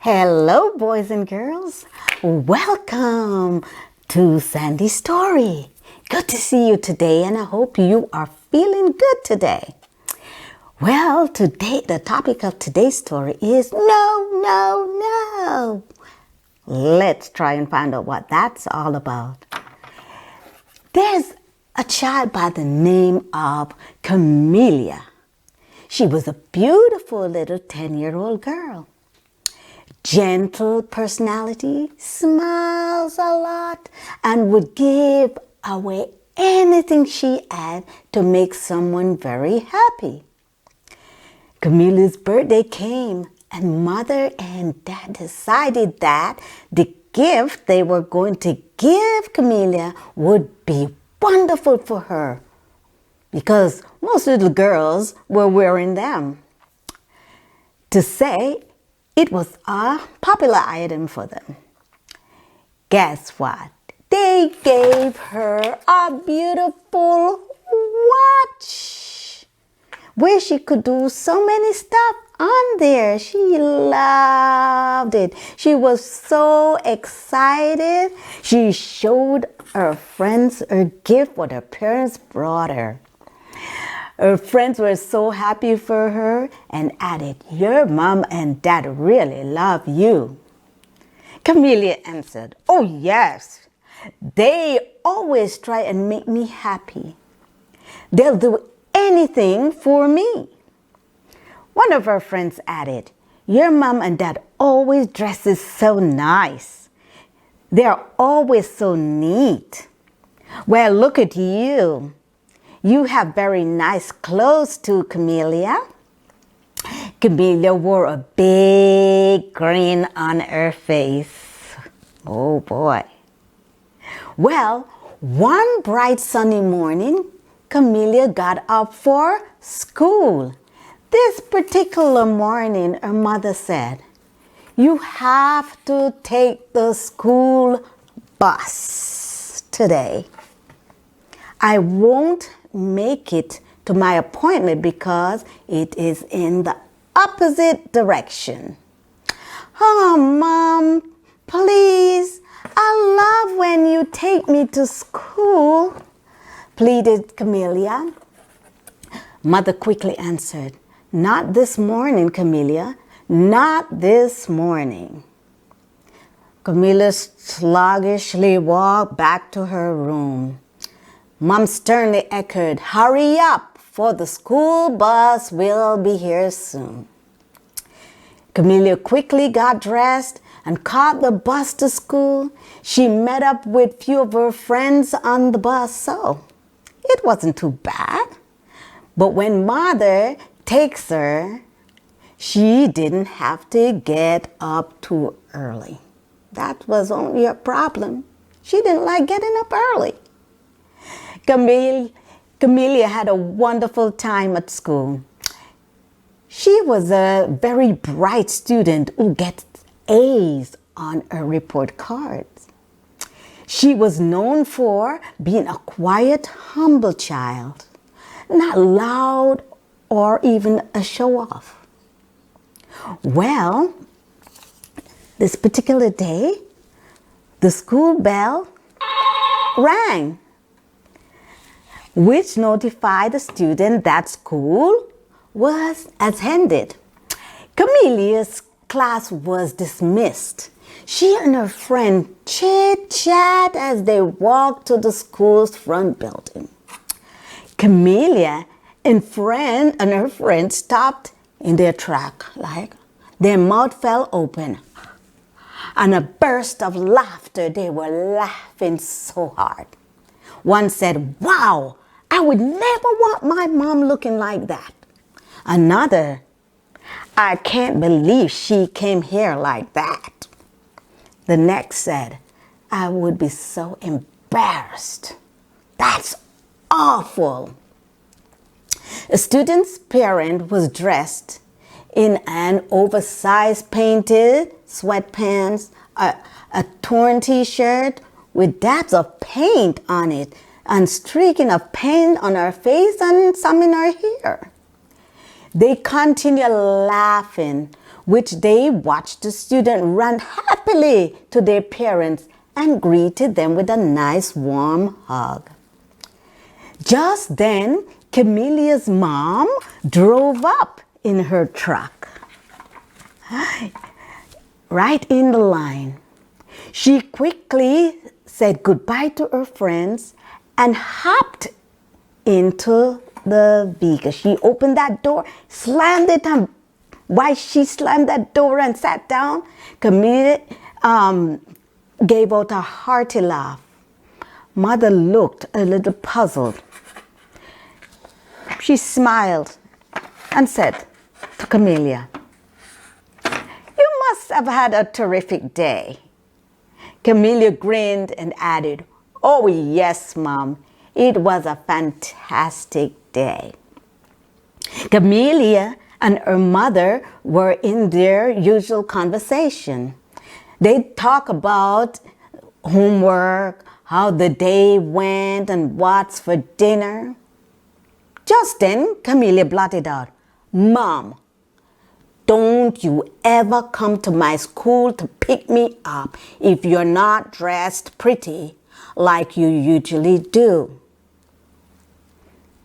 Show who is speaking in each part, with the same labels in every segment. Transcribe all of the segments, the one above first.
Speaker 1: Hello, boys and girls. Welcome to Sandy's story. Good to see you today, and I hope you are feeling good today. Well, today, the topic of today's story is no. Let's try and find out what that's all about. There's a child by the name of Camellia. She was a beautiful little 10-year-old girl. Gentle personality, smiles a lot, and would give away anything she had to make someone very happy. Camellia's birthday came, and Mother and Dad decided that the gift they were going to give Camellia would be wonderful for her, because most little girls were wearing them. To say it was a popular item for them. Guess what? They gave her a beautiful watch where she could do so many stuff on there. She loved it. She was so excited. She showed her friends her gift, what her parents brought her. Her friends were so happy for her and added, "Your mom and dad really love you." Camellia answered, "Oh yes, they always try and make me happy. They'll do anything for me." One of her friends added, "Your mom and dad always dresses so nice. They're always so neat. Well, look at you. You have very nice clothes too, Camellia." Camellia wore a big grin on her face. Oh boy. Well, one bright sunny morning, Camellia got up for school. This particular morning, her mother said, "You have to take the school bus today. I won't make it to my appointment because it is in the opposite direction." "Oh, Mom, please, I love when you take me to school," pleaded Camellia. Mother quickly answered, "Not this morning, Camellia, not this morning." Camellia sluggishly walked back to her room. Mom sternly echoed, "Hurry up, for the school bus will be here soon." Camellia quickly got dressed and caught the bus to school. She met up with few of her friends on the bus, so it wasn't too bad. But when Mother takes her, she didn't have to get up too early. That was only a problem. She didn't like getting up early. Camellia had a wonderful time at school. She was a very bright student who gets A's on her report cards. She was known for being a quiet, humble child, not loud or even a show-off. Well, this particular day, the school bell rang, which notified the student that school was attended. Camelia's class was dismissed. She and her friend chit-chat as they walked to the school's front building. Camellia and her friend stopped in their track, like their mouth fell open. And a burst of laughter. They were laughing so hard. One said, "Wow, I would never want my mom looking like that." Another, "I can't believe she came here like that." The next said, "I would be so embarrassed. That's awful." A student's parent was dressed in an oversized painted sweatpants, a torn t-shirt with dabs of paint on it, and streaking of paint on her face and some in her hair. They continued laughing which they watched the student run happily to their parents and greeted them with a nice warm hug. Just then, Camelia's mom drove up in her truck, right in the line. She quickly said goodbye to her friends and hopped into the vehicle. She opened that door, slammed it, and while she slammed that door and sat down, Camelia gave out a hearty laugh. Mother looked a little puzzled. She smiled and said to Camelia, "You must have had a terrific day." Camelia grinned and added, "Oh yes, Mom, it was a fantastic day." Camelia and her mother were in their usual conversation. They'd talk about homework, how the day went, and what's for dinner. Just then, Camelia blurted out, "Mom, don't you ever come to my school to pick me up if you're not dressed pretty like you usually do."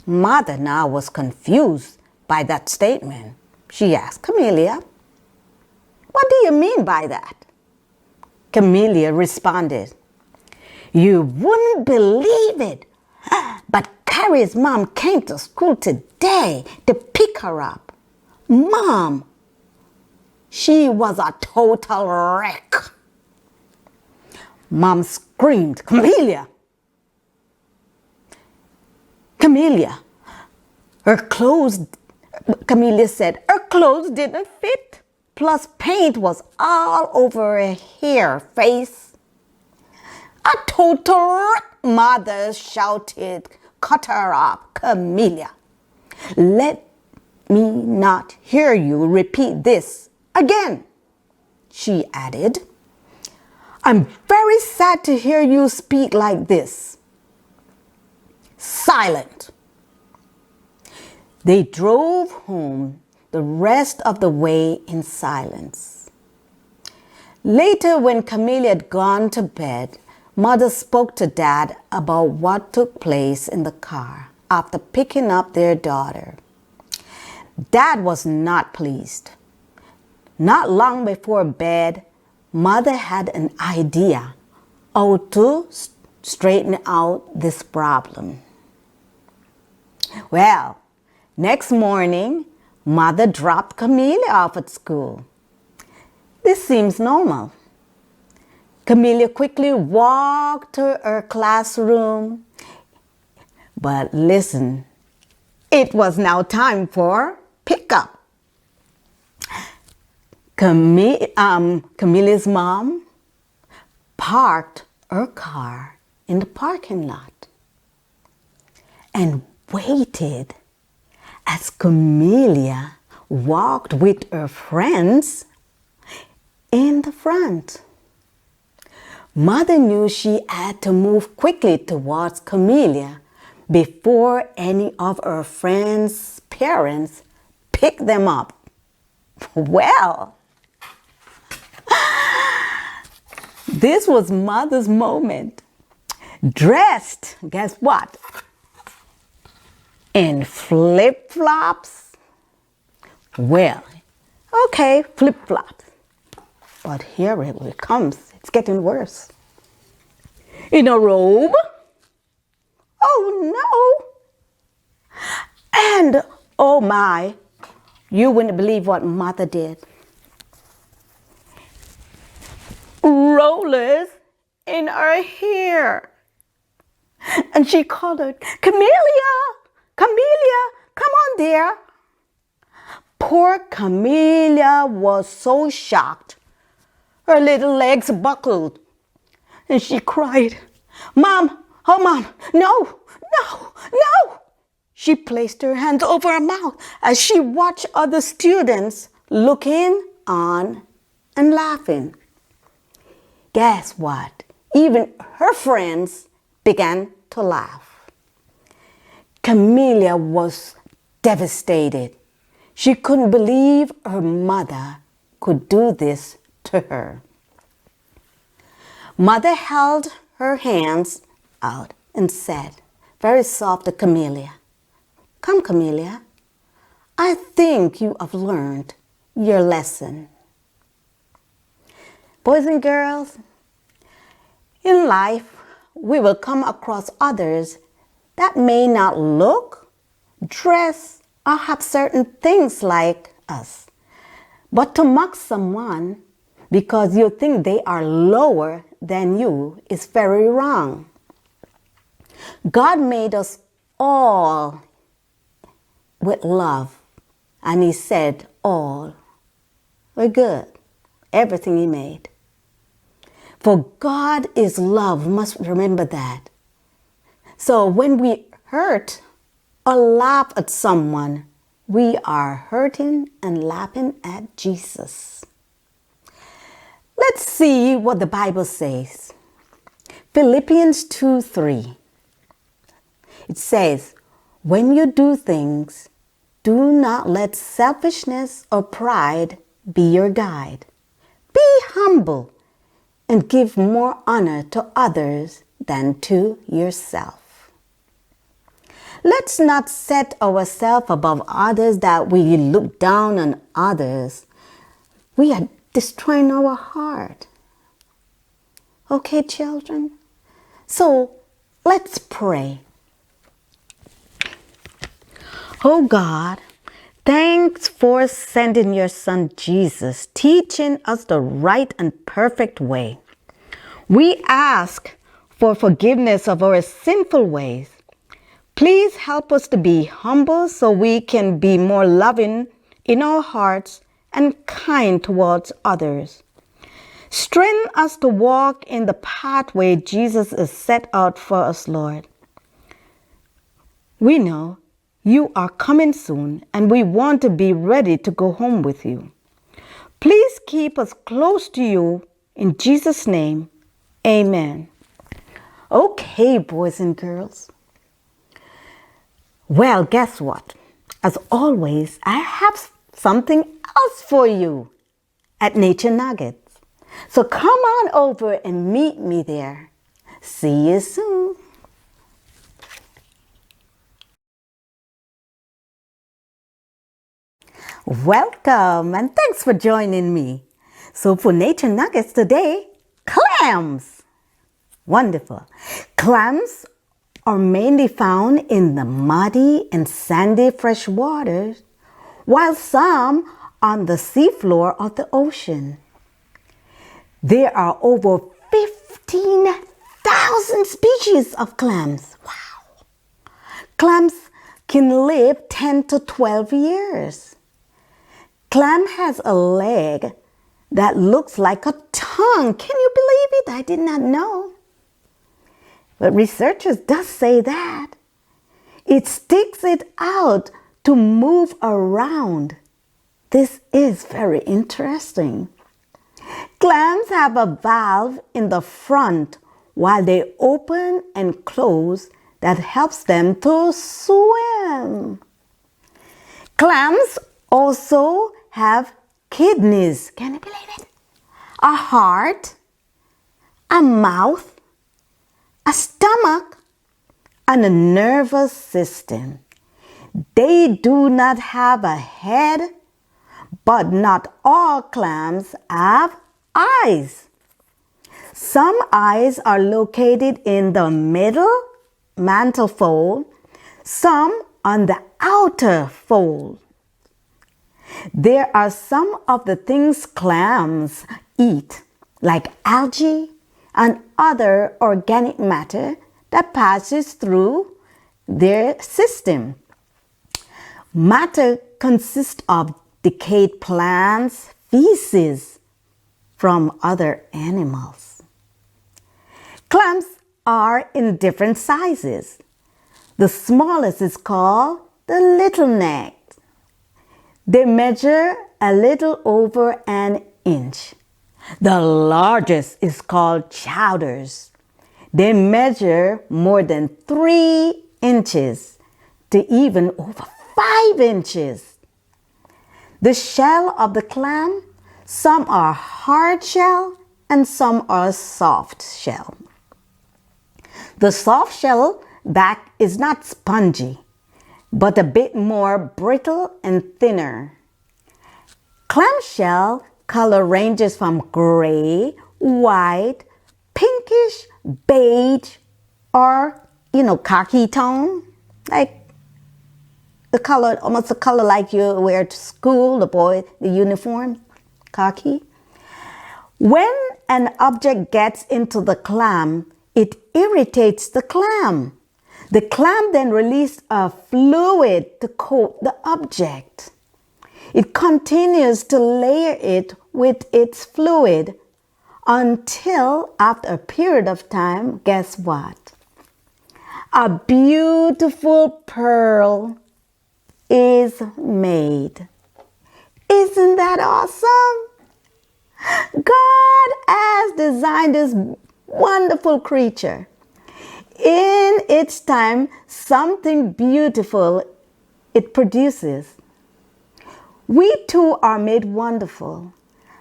Speaker 1: Mother now was confused by that statement. She asked, "Camelia, what do you mean by that?" Camelia responded, "You wouldn't believe it, but Carrie's mom came to school today to pick her up. Mom, she was a total wreck." Mom screamed, Camelia, Camelia said her clothes didn't fit, plus paint was all over her hair, face. "A total wreck," Mother shouted. "Cut her up, Camelia. Let me not hear you repeat this again," she added. "I'm very sad to hear you speak like this." Silent. They drove home the rest of the way in silence. Later, when Camelia had gone to bed, Mother spoke to Dad about what took place in the car after picking up their daughter. Dad was not pleased. Not long before bed, Mother had an idea how to straighten out this problem. Well, next morning, Mother dropped Camelia off at school. This seems normal. Camelia quickly walked to her classroom. But listen, it was now time for pickup. Camelia's mom parked her car in the parking lot and waited as Camelia walked with her friends in the front. Mother knew she had to move quickly towards Camelia before any of her friends' parents picked them up. Well, this was Mother's moment. Dressed, guess what? In flip-flops. Well, okay, flip-flops. But here it comes. It's getting worse. In a robe? Oh no! And oh my, you wouldn't believe what Mother did. Rollers in her hair. And she called her, "Camelia, Camelia, come on dear." Poor Camelia was so shocked. Her little legs buckled and she cried, "Mom, oh Mom, no, no, no." She placed her hands over her mouth as she watched other students looking on and laughing. Guess what? Even her friends began to laugh. Camelia was devastated. She couldn't believe her mother could do this to her. Mother held her hands out and said, very soft to Camellia, "Come, Camellia, I think you have learned your lesson." Boys and girls, in life, we will come across others that may not look, dress, or have certain things like us. But to mock someone because you think they are lower than you is very wrong. God made us all with love, and He said all were good, everything He made. For God is love, we must remember that. So when we hurt or laugh at someone, we are hurting and laughing at Jesus. Let's see what the Bible says. Philippians 2:3. It says, "When you do things, do not let selfishness or pride be your guide. Be humble and give more honor to others than to yourself." Let's not set ourselves above others that we look down on others. We are destroying our heart. Okay, children? So let's pray. Oh God, thanks for sending your Son Jesus, teaching us the right and perfect way. We ask for forgiveness of our sinful ways. Please help us to be humble so we can be more loving in our hearts and kind towards others. Strengthen us to walk in the pathway Jesus has set out for us, Lord. We know you are coming soon, and we want to be ready to go home with you. Please keep us close to you. In Jesus' name, amen. Okay, boys and girls. Well, guess what? As always, I have something else for you at Nature Nuggets. So come on over and meet me there. See you soon. Welcome and thanks for joining me. So for Nature Nuggets today, clams. Wonderful. Clams are mainly found in the muddy and sandy fresh waters, while some on the seafloor of the ocean. There are over 15,000 species of clams. Wow! Clams can live 10 to 12 years. Clam has a leg that looks like a tongue. Can you believe it? I did not know. But researchers does say that. It sticks it out to move around. This is very interesting. Clams have a valve in the front while they open and close that helps them to swim. Clams also have kidneys. Can you believe it? A heart, a mouth, a stomach, and a nervous system. They do not have a head, but not all clams have eyes. Some eyes are located in the middle mantle fold, some on the outer fold. There are some of the things clams eat, like algae and other organic matter that passes through their system. Matter consists of decayed plants, feces from other animals. Clams are in different sizes. The smallest is called the little neck. They measure a little over an inch. The largest is called chowders. They measure more than 3 inches to even over 5 inches. The shell of the clam Some are hard shell and some are soft shell. The soft shell back is not spongy, but a bit more brittle and thinner. Clamshell color ranges from gray, white, pinkish, beige, or, khaki tone, like the color, almost the color like you wear to school, the uniform, khaki. When an object gets into the clam, it irritates the clam. The clam then releases a fluid to coat the object. It continues to layer it with its fluid until, after a period of time, guess what? A beautiful pearl is made. Isn't that awesome? God has designed this wonderful creature. In its time, something beautiful it produces. We too are made wonderful.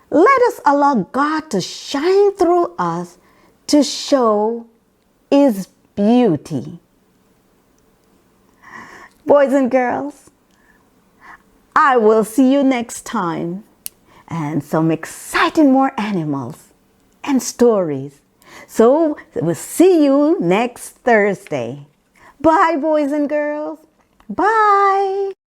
Speaker 1: Let us allow God to shine through us to show His beauty. Boys and girls, I will see you next time, and some exciting more animals and stories. So we'll see you next Thursday. Bye, boys and girls. Bye.